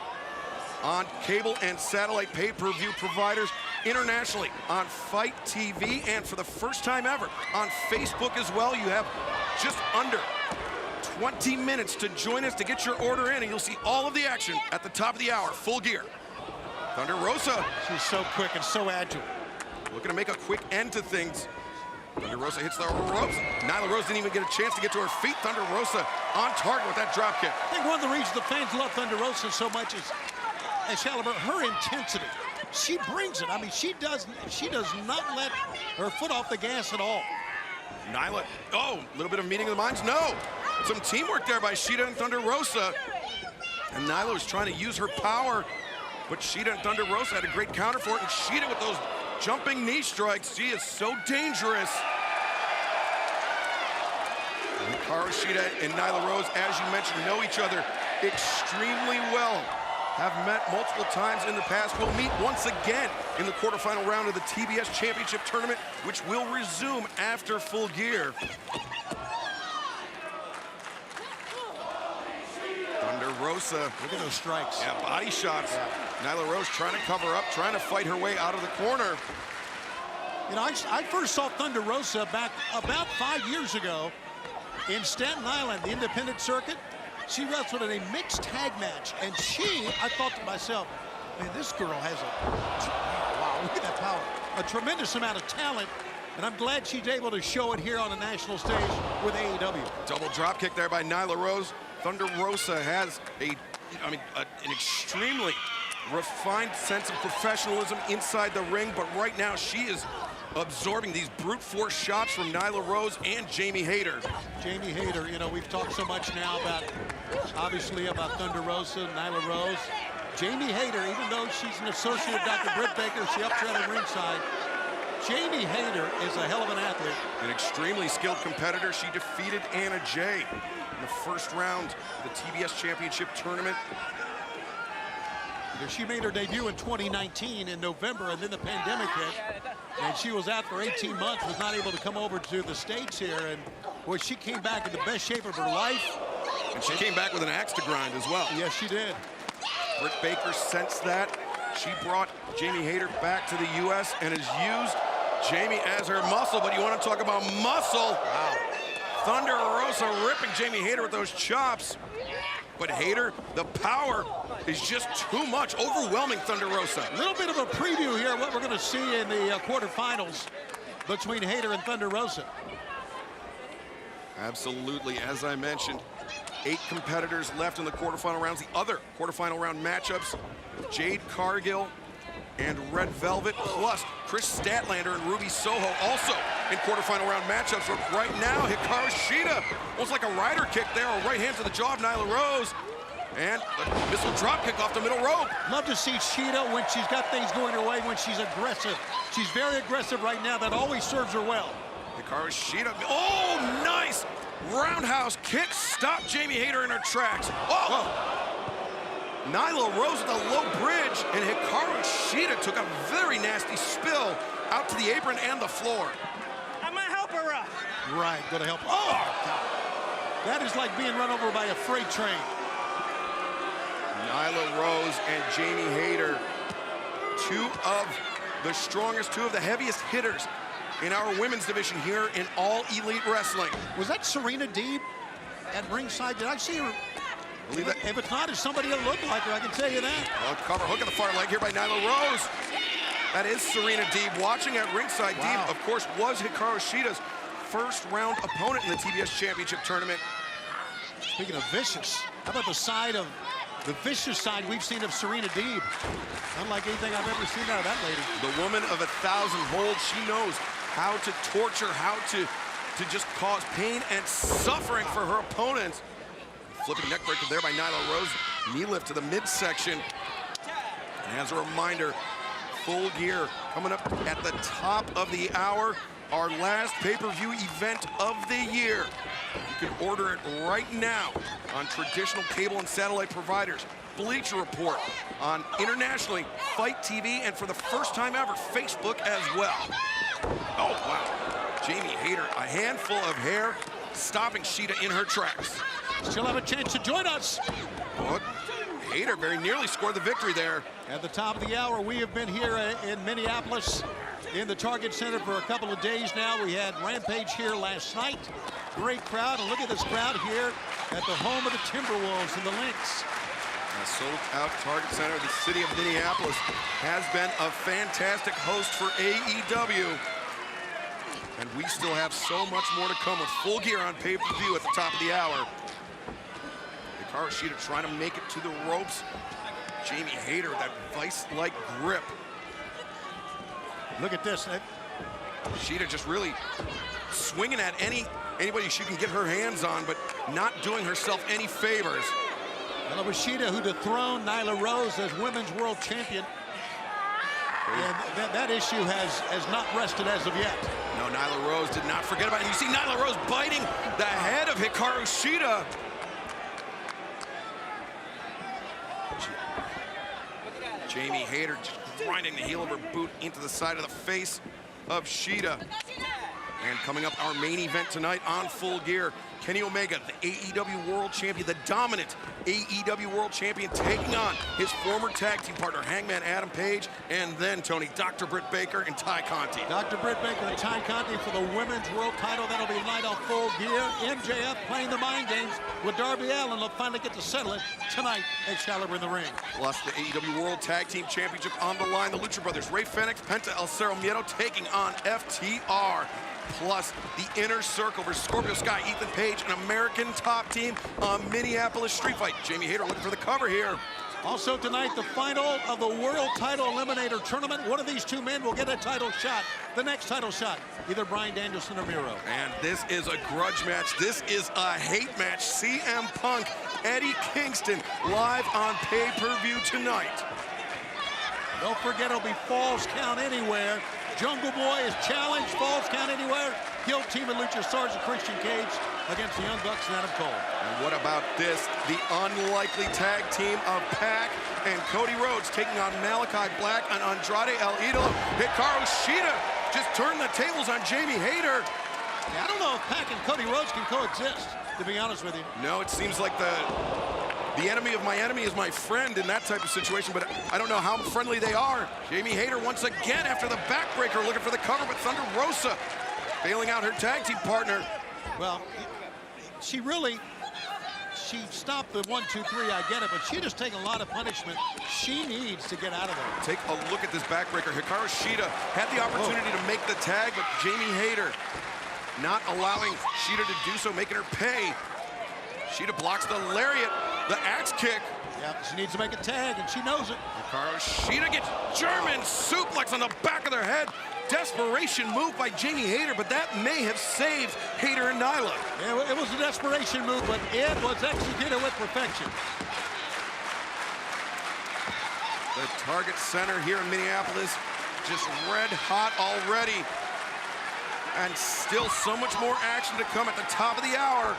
on cable and satellite pay-per-view providers internationally, on Fight TV, and for the first time ever on Facebook as well. You have just under 20 minutes to join us to get your order in, and you'll see all of the action at the top of the hour. Full Gear. Thunder Rosa. She's so quick and so agile. Looking to make a quick end to things. Thunder Rosa hits the ropes. Nyla Rose didn't even get a chance to get to her feet. Thunder Rosa on target with that drop kick. I think one of the reasons the fans love Thunder Rosa so much is, Excalibur, her intensity. She brings it. I mean, she does not let her foot off the gas at all. Nyla, oh, a little bit of meeting of the minds. No, some teamwork there by Shida and Thunder Rosa. And Nyla was trying to use her power, but Shida and Thunder Rosa had a great counter for it. And Shida with those jumping knee strikes. She is so dangerous. Hikaru Shida and Nyla Rose, as you mentioned, know each other extremely well. Have met multiple times in the past. Will meet once again in the quarterfinal round of the TBS Championship Tournament, which will resume after Full Gear. Thunder Rosa. Look at those strikes. Yeah, body shots. Yeah. Nyla Rose trying to cover up, trying to fight her way out of the corner. You know, I first saw Thunder Rosa back about 5 years ago in Staten Island, the independent circuit. She wrestled in a mixed tag match, and I thought to myself, man, this girl has wow, look at that power. A tremendous amount of talent, and I'm glad she's able to show it here on the national stage with AEW. Double drop kick there by Nyla Rose. Thunder Rosa has an extremely refined sense of professionalism inside the ring, but right now she is absorbing these brute force shots from Nyla Rose and Jamie Hayter. Jamie Hayter, you know, we've talked so much now obviously about Thunder Rosa, Nyla Rose. Jamie Hayter, even though she's an associate of Dr. Britt Baker, she ups her at ringside. Jamie Hayter is a hell of an athlete. An extremely skilled competitor. She defeated Anna Jay in the first round of the TBS Championship Tournament. She made her debut in 2019 in November, and then the pandemic hit, and she was out for 18 months, was not able to come over to the States here, and boy, she came back in the best shape of her life. And she came back with an axe to grind as well. Yes, she did. Britt Baker sensed that. She brought Jamie Hayter back to the U.S. and has used Jamie as her muscle, but you want to talk about muscle. Wow. Thunder Rosa ripping Jamie Hayter with those chops. But Hayter, the power is just too much, overwhelming Thunder Rosa. A little bit of a preview here of what we're going to see in the quarterfinals between Hayter and Thunder Rosa. Absolutely, as I mentioned, 8 competitors left in the quarterfinal rounds. The other quarterfinal round matchups, Jade Cargill and Red Velvet, plus Chris Statlander and Ruby Soho also in quarterfinal round matchups. But right now, Hikaru Shida, almost like a rider kick there, a right hand to the jaw of Nyla Rose. And the missile drop kick off the middle rope. Love to see Shida when she's got things going her way, when she's aggressive. She's very aggressive right now. That always serves her well. Hikaru Shida, oh, nice roundhouse kick. Stop Jamie Hayter in her tracks. Oh! Whoa. Nyla Rose with a low bridge, and Hikaru Shida took a very nasty spill out to the apron and the floor. I'm gonna help her up. Right, gonna help. Oh, God. That is like being run over by a freight train. Nyla Rose and Jamie Hayter, 2 of the strongest, 2 of the heaviest hitters in our women's division here in All Elite Wrestling. Was that Serena Deeb at ringside? Did I see her? If it's not, it's somebody that looked like her, I can tell you that. Well, cover hook on the far leg here by Nyla Rose. That is Serena Deeb watching at ringside. Wow. Deeb, of course, was Hikaru Shida's first round opponent in the TBS Championship Tournament. Speaking of vicious, how about the vicious side we've seen of Serena Deeb? Unlike anything I've ever seen out of that lady. The woman of 1,000 holds. She knows how to torture, how to just cause pain and suffering for her opponents. Flipping neck breaker there by Nyla Rose. Knee lift to the midsection. And as a reminder, Full Gear coming up at the top of the hour. Our last pay-per-view event of the year. You can order it right now on traditional cable and satellite providers. Bleacher Report on internationally, Fight TV, and for the first time ever, Facebook as well. Oh, wow. Jamie Hayter, a handful of hair, stopping Shida in her tracks. Still have a chance to join us. Oh, Hayter very nearly scored the victory there. At the top of the hour, we have been here in Minneapolis in the Target Center for a couple of days now. We had Rampage here last night. Great crowd, and look at this crowd here at the home of the Timberwolves and the Lynx. A sold-out Target Center, the city of Minneapolis, has been a fantastic host for AEW. And we still have so much more to come with Full Gear on pay-per-view at the top of the hour. Hikaru Shida trying to make it to the ropes. Jamie Hayter, that vice-like grip. Look at this. Shida just really swinging at anybody she can get her hands on, but not doing herself any favors. Well, it was Shida who dethroned Nyla Rose as Women's World Champion. And that issue has not rested as of yet. No, Nyla Rose did not forget about it. You see Nyla Rose biting the head of Hikaru Shida. Jamie Hayter just grinding the heel of her boot into the side of the face of Shida. And coming up, our main event tonight on Full Gear, Kenny Omega, the AEW World Champion, the dominant AEW World Champion, taking on his former tag team partner, Hangman Adam Page, and then, Tony, Dr. Britt Baker and Ty Conti. Dr. Britt Baker and Ty Conti for the Women's World title. That'll be tonight on Full Gear. MJF playing the mind games with Darby Allin. They'll finally get to settle it tonight. Excalibur in the ring. Plus the AEW World Tag Team Championship on the line. The Lucha Brothers, Rey Fenix, Penta El Cero Miedo, taking on FTR. Plus the Inner Circle versus Scorpio Sky, Ethan Page, an American Top Team on Minneapolis Street Fight. Jamie Hayter looking for the cover here. Also tonight, the final of the World Title Eliminator Tournament. One of these two men will get a title shot, the next title shot, either Bryan Danielson or Miro. And this is a grudge match. This is a hate match. CM Punk, Eddie Kingston, live on pay-per-view tonight. Don't forget, it'll be Falls Count Anywhere. Jungle Boy is challenged, Falls Count Anywhere. He'll team with Luchasaurus and Christian Cage against the Young Bucks and Adam Cole. And what about this? The unlikely tag team of Pac and Cody Rhodes taking on Malachi Black and Andrade El Idolo. Hikaru Shida just turned the tables on Jamie Hayter. Yeah, I don't know if Pac and Cody Rhodes can coexist, to be honest with you. No, it seems like the the enemy of my enemy is my friend in that type of situation, but I don't know how friendly they are. Jamie Hayter once again after the backbreaker, looking for the cover, but Thunder Rosa bailing out her tag team partner. Well, she stopped the 1, 2, 3, I get it, but she just taken a lot of punishment. She needs to get out of there. Take a look at this backbreaker. Hikaru Shida had the opportunity to make the tag, but Jamie Hayter not allowing Shida to do so, making her pay. Shida blocks the lariat, the axe kick. Yeah, she needs to make a tag, and she knows it. Hikaru Shida gets German suplex on the back of their head. Desperation move by Jamie Hayter, but that may have saved Hayter and Nyla. Yeah, it was a desperation move, but it was executed with perfection. The Target Center here in Minneapolis, just red hot already. And still so much more action to come at the top of the hour.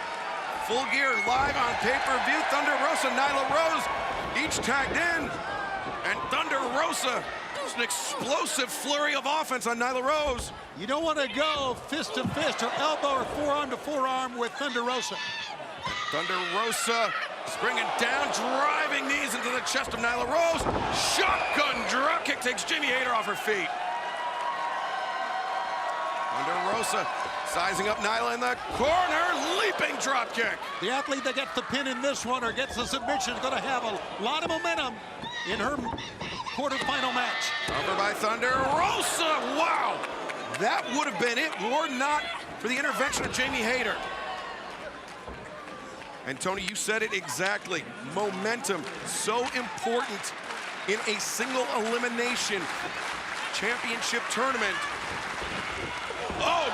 Full Gear live on pay-per-view. Thunder Rosa, Nyla Rose, each tagged in. And Thunder Rosa, there's an explosive flurry of offense on Nyla Rose. You don't want to go fist to fist or elbow or forearm to forearm with Thunder Rosa. Thunder Rosa springing down, driving knees into the chest of Nyla Rose. Shotgun dropkick takes Jamie Hayter off her feet. Thunder Rosa sizing up Nyla in the corner, leaping dropkick. The athlete that gets the pin in this one or gets the submission is going to have a lot of momentum in her quarterfinal match. Over by Thunder Rosa. Wow, that would have been it were not for the intervention of Jamie Hayter. And Tony, you said it exactly. Momentum, so important in a single elimination championship tournament. Oh,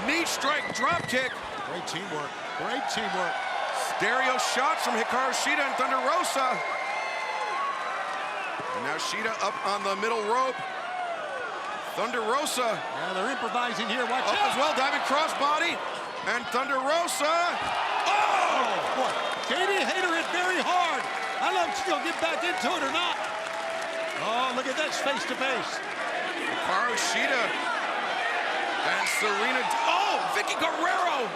knee strike, drop kick. Great teamwork, great teamwork. Stereo shots from Hikaru Shida and Thunder Rosa. And now Shida up on the middle rope. Thunder Rosa. Yeah, they're improvising here, watch up out. as well, diving crossbody. And Thunder Rosa. Oh! Boy, Jamie Hayter hit very hard. I don't know if she's gonna get back into it or not. Oh, look at that, face to face. Hikaru Shida. And Serena, oh, Vicky Guerrero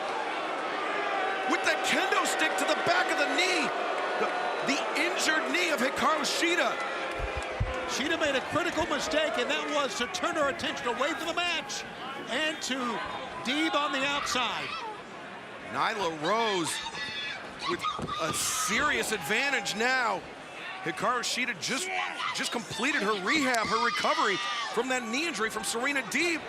with the kendo stick to the back of the knee. The injured knee of Hikaru Shida. Shida made a critical mistake, and that was to turn her attention away from the match and to Deeb on the outside. Nyla Rose with a serious advantage now. Hikaru Shida just completed her rehab, her recovery from that knee injury from Serena Deeb.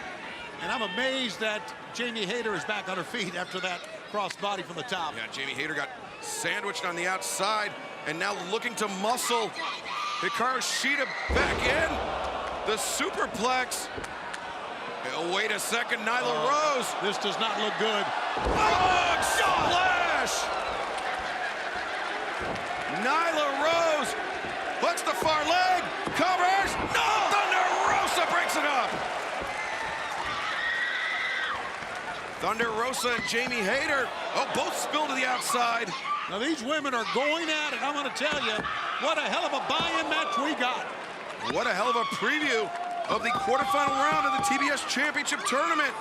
And I'm amazed that Jamie Hayter is back on her feet after that crossbody from the top. Yeah, Jamie Hayter got sandwiched on the outside and now looking to muscle. Hikaru Shida back in. The superplex. Oh, wait a second, Nyla Rose. This does not look good. Oh, splash! Nyla Rose hooks the far leg, covers. No! Thunder Rosa breaks it up. Thunder Rosa and Jamie Hayter, oh, both spilled to the outside. Now these women are going at it. I'm going to tell you, what a hell of a buy-in match we got. What a hell of a preview of the quarterfinal round of the TBS Championship Tournament.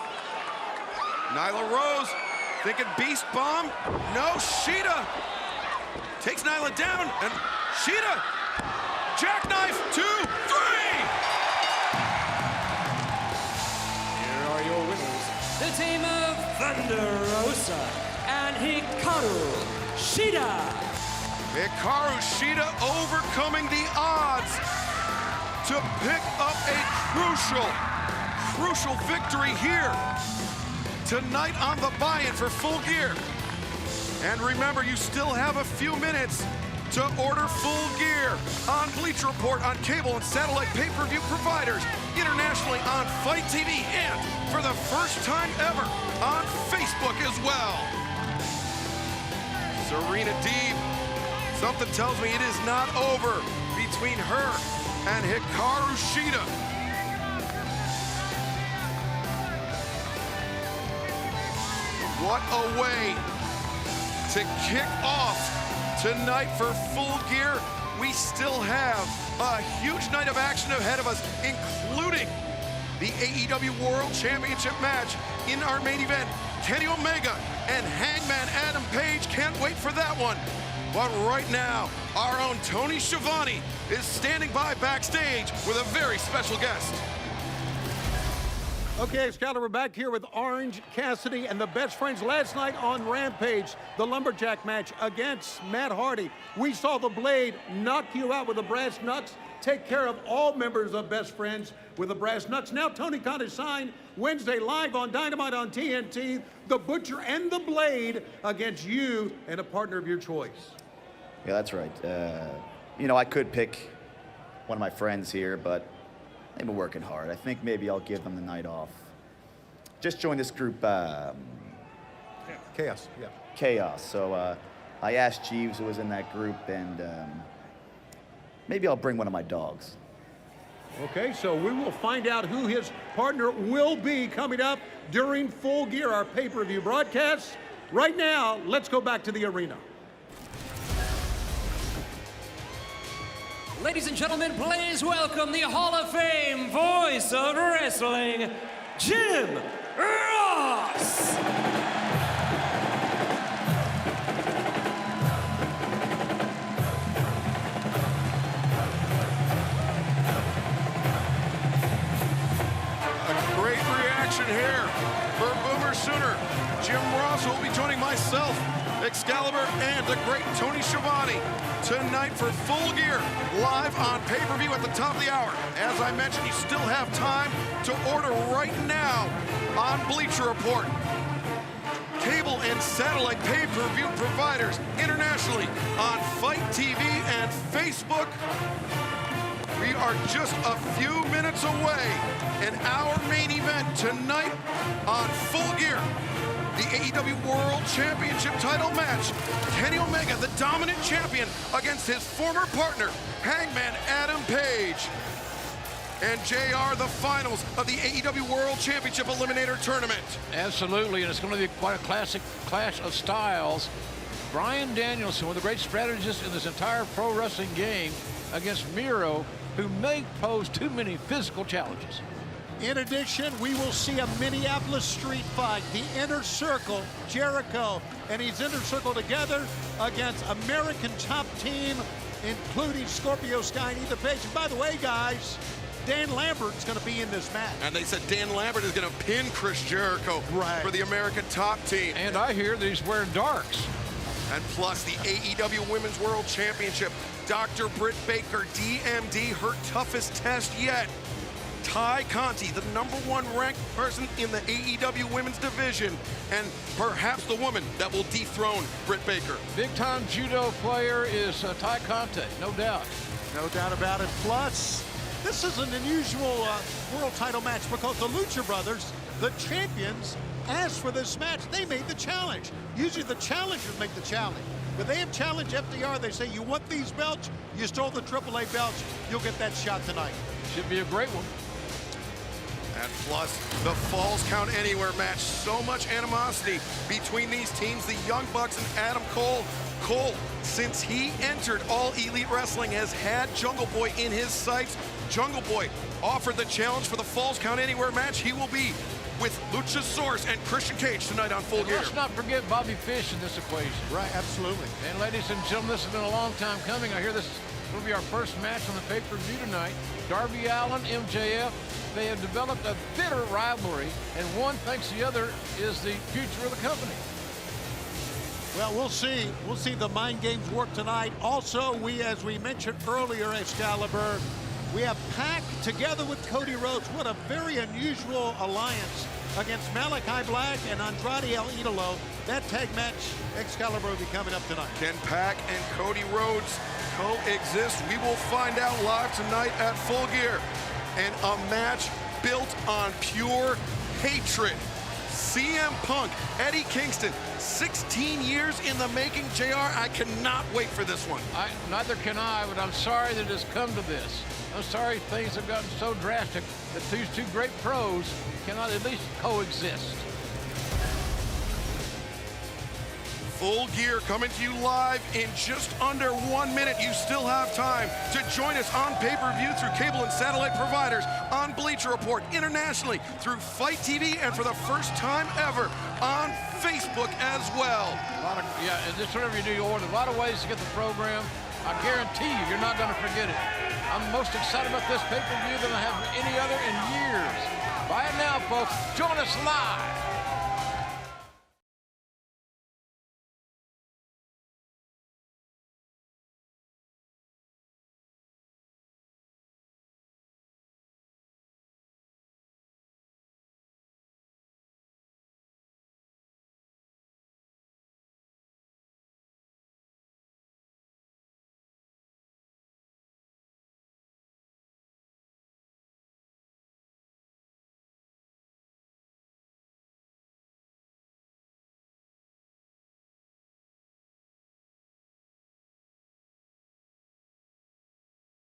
Nyla Rose thinking beast bomb. No, Shida takes Nyla down, and Shida, jackknife, 2, 3. Here are your winners. The team of Thunder Rosa and Hikaru Shida. Hikaru Shida overcoming the odds to pick up a crucial victory here tonight on the buy-in for Full Gear. And remember, you still have a few minutes to order Full Gear on Bleacher Report, on cable and satellite pay-per-view providers, internationally on Fight TV, and for the first time ever on Facebook as well. Serena Deeb, something tells me it is not over between her and Hikaru Shida. What a way to kick off tonight for Full Gear. We still have a huge night of action ahead of us, including the AEW World Championship match in our main event. Kenny Omega and Hangman Adam Page, can't wait for that one. But right now, our own Tony Schiavone is standing by backstage with a very special guest. Okay, Excalibur, back here with Orange Cassidy and the Best Friends last night on Rampage, the Lumberjack match against Matt Hardy. We saw the Blade knock you out with the brass knucks, take care of all members of Best Friends with the brass knucks. Now Tony Khan is signed Wednesday live on Dynamite on TNT, the Butcher and the Blade against you and a partner of your choice. Yeah, that's right. You know, I could pick one of my friends here, but they've been working hard. I think maybe I'll give them the night off. Just joined this group, Chaos, yeah. Chaos. So I asked Jeeves, who was in that group, and maybe I'll bring one of my dogs. Okay, so we will find out who his partner will be coming up during Full Gear, our pay-per-view broadcast. Right now, let's go back to the arena. Ladies and gentlemen, please welcome the Hall of Fame voice of wrestling, Jim Ross! A great reaction here for Boomer Sooner. Jim Ross will be joining myself, Excalibur, and the great Tony Schiavone tonight for Full Gear, live on pay-per-view at the top of the hour. As I mentioned, you still have time to order right now on Bleacher Report. Cable and satellite pay-per-view providers internationally on Fight TV and Facebook. We are just a few minutes away, and our main event tonight on Full Gear, the AEW World Championship title match. Kenny Omega, the dominant champion, against his former partner, Hangman Adam Page. And JR, the finals of the AEW World Championship Eliminator Tournament. Absolutely, and it's going to be quite a classic clash of styles. Bryan Danielson, one of the great strategists in this entire pro wrestling game, against Miro, who may pose too many physical challenges. In addition, we will see a Minneapolis street fight. The Inner Circle, Jericho, and his Inner Circle together against American Top Team, including Scorpio, Sky, and Ethan Page. And by the way, guys, Dan Lambert's going to be in this match. And they said Dan Lambert is going to pin Chris Jericho for the American Top Team. And I hear that he's wearing darks. And plus the AEW Women's World Championship, Dr. Britt Baker, DMD, her toughest test yet. Ty Conti, the #1 ranked person in the AEW Women's Division, and perhaps the woman that will dethrone Britt Baker. Big-time judo player is Ty Conti, no doubt. No doubt about it. Plus, this is an unusual world title match because the Lucha Brothers, the champions, asked for this match. They made the challenge. Usually the challengers make the challenge. But they have challenged FTR. They say, you want these belts? You stole the AAA belts. You'll get that shot tonight. Should be a great one. And plus, the Falls Count Anywhere match. So much animosity between these teams. The Young Bucks and Adam Cole. Cole, since he entered All Elite Wrestling, has had Jungle Boy in his sights. Jungle Boy offered the challenge for the Falls Count Anywhere match. He will be with Luchasaurus and Christian Cage tonight on Full Gear. Let's not forget Bobby Fish in this equation. Right, absolutely. And ladies and gentlemen, this has been a long time coming. I hear this will be our first match on the pay-per-view tonight. Darby Allin, MJF, they have developed a bitter rivalry, and one thinks the other is the future of the company. Well, we'll see. We'll see the mind games work tonight. Also, as we mentioned earlier, Excalibur, we have Pac together with Cody Rhodes. What a very unusual alliance against Malachi Black and Andrade El Idolo. That tag match, Excalibur, will be coming up tonight. Can Pac and Cody Rhodes coexist? We will find out live tonight at Full Gear. And a match built on pure hatred. CM Punk, Eddie Kingston, 16 years in the making. JR, I cannot wait for this one. Neither can I, but I'm sorry that it has come to this. I'm sorry things have gotten so drastic that these two great pros cannot at least coexist. Full Gear coming to you live in just under 1 minute. You still have time to join us on pay-per-view through cable and satellite providers, on Bleacher Report, internationally, through Fight TV, and for the first time ever, on Facebook as well. And just whatever you do, you order a lot of ways to get the program. I guarantee you, you're not going to forget it. I'm most excited about this pay-per-view than I have any other in years. Buy it now, folks. Join us live.